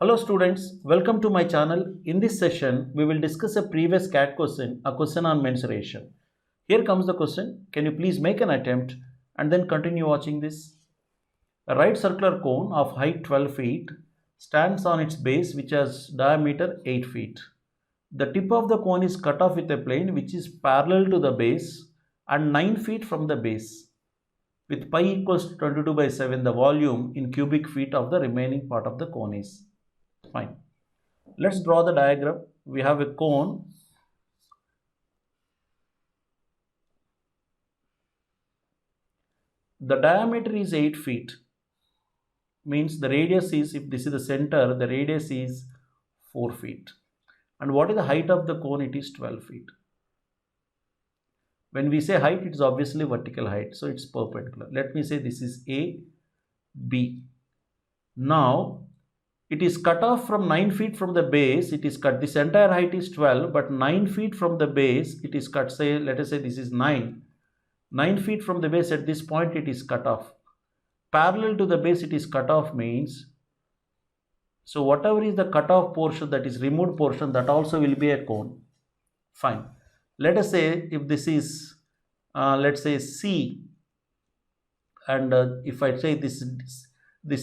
Hello students, welcome to my channel. In this session, we will discuss a previous CAT question, a question on mensuration. Here comes the question. Can you please make an attempt and then continue watching this? A right circular cone of height 12 feet stands on its base which has diameter 8 feet. The tip of the cone is cut off with a plane which is parallel to the base and 9 feet from the base. With pi equals to 22 by 7, the volume in cubic feet of the remaining part of the cone is. Fine. Let's draw the diagram. We have a cone. The diameter is 8 feet. Means the radius is, if this is the center, the radius is 4 feet. And what is the height of the cone? It is 12 feet. When we say height, it is obviously vertical height. So it's perpendicular. Let me say this is A, B. Now, it is cut off from 9 feet from the base. It is cut. This entire height is 12, but 9 feet from the base, it is cut. Say, let us say this is 9. 9 feet from the base, at this point, it is cut off. Parallel to the base, it is cut off means, so whatever is the cut off portion, that is removed portion, that also will be a cone. Fine. Let us say if this is, let's say C, and if I say this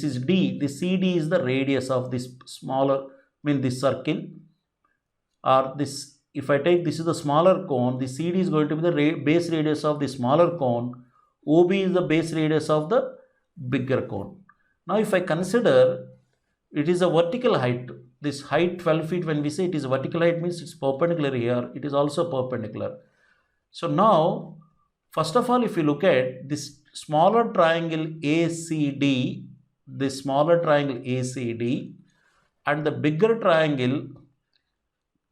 is D, the CD is the radius of this smaller, this circle, or this, if I take this is the smaller cone, the CD is going to be the base radius of the smaller cone, OB is the base radius of the bigger cone. Now if I consider it is a vertical height, this height 12 feet, when we say it is vertical height means it's perpendicular here, it is also perpendicular. So now, first of all, if you look at this smaller triangle ACD, this smaller triangle ACD and the bigger triangle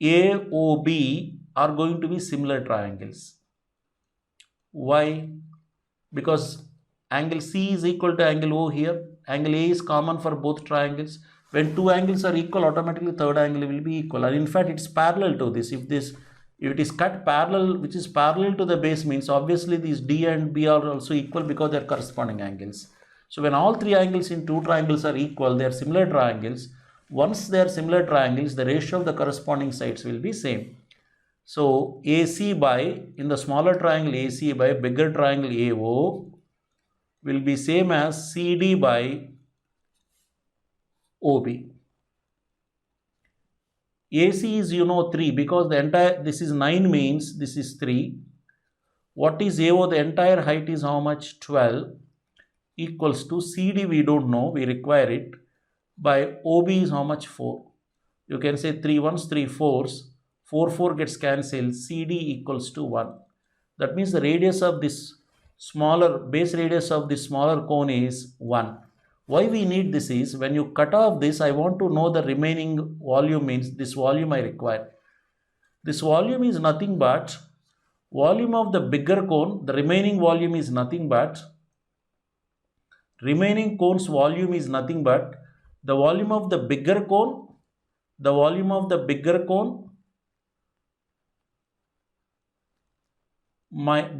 AOB are going to be similar triangles. Why? Because angle C is equal to angle O here. Angle A is common for both triangles. When two angles are equal, automatically third angle will be equal. And in fact, it's parallel to this. If it is cut parallel, which is parallel to the base, means obviously these D and B are also equal because they are corresponding angles. So when all three angles in two triangles are equal, they are similar triangles. Once they are similar triangles, the ratio of the corresponding sides will be same. So AC by, in the smaller triangle AC by bigger triangle AO will be same as CD by OB. AC is 3 because the entire, this is 9 means this is 3. What is AO? The entire height is how much? 12 equals to CD, we don't know, we require it, by OB is how much? 4. You can say 3 ones, 3 fours, 4 gets cancelled, CD equals to 1. That means the radius of this smaller, base radius of this smaller cone is 1. Why we need this is, when you cut off this, I want to know the remaining volume, means this volume I require. This volume is nothing but volume of the bigger cone, the remaining volume is nothing but, remaining cone's volume is nothing but the volume of the bigger cone, the volume of the bigger cone,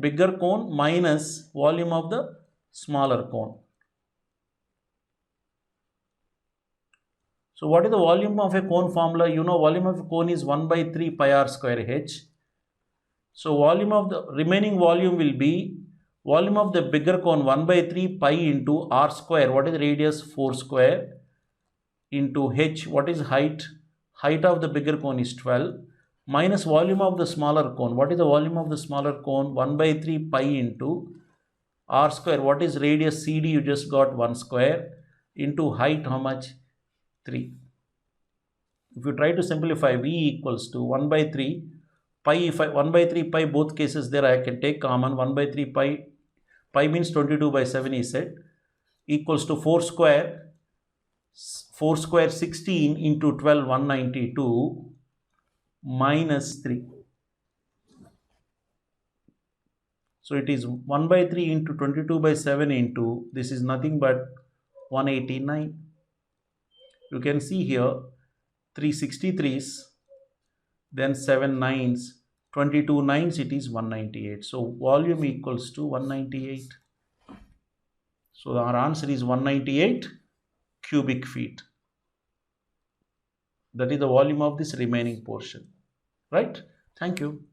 bigger cone minus volume of the smaller cone. So what is the volume of a cone formula? You know, volume of a cone is 1 by 3 pi r square h. So volume of the remaining volume will be volume of the bigger cone 1 by 3 pi into r square. What is the radius? 4 square into h. What is height? Height of the bigger cone is 12 minus volume of the smaller cone. What is the volume of the smaller cone? 1 by 3 pi into r square. What is radius? CD, you just got 1 square into height, how much? 3. If you try to simplify, V equals to 1 by 3 pi. If 1 by 3 pi, both cases there I can take common. 1 by 3 pi, pi means 22 by 7 is said, equals to 4 square 16 into 12, 192 minus 3. So it is 1 by 3 into 22 by 7 into, this is nothing but 189. You can see here 3 63s, then 7 9s, 22 9s, it is 198. So volume equals to 198. So our answer is 198 cubic feet. That is the volume of this remaining portion, right? Thank you.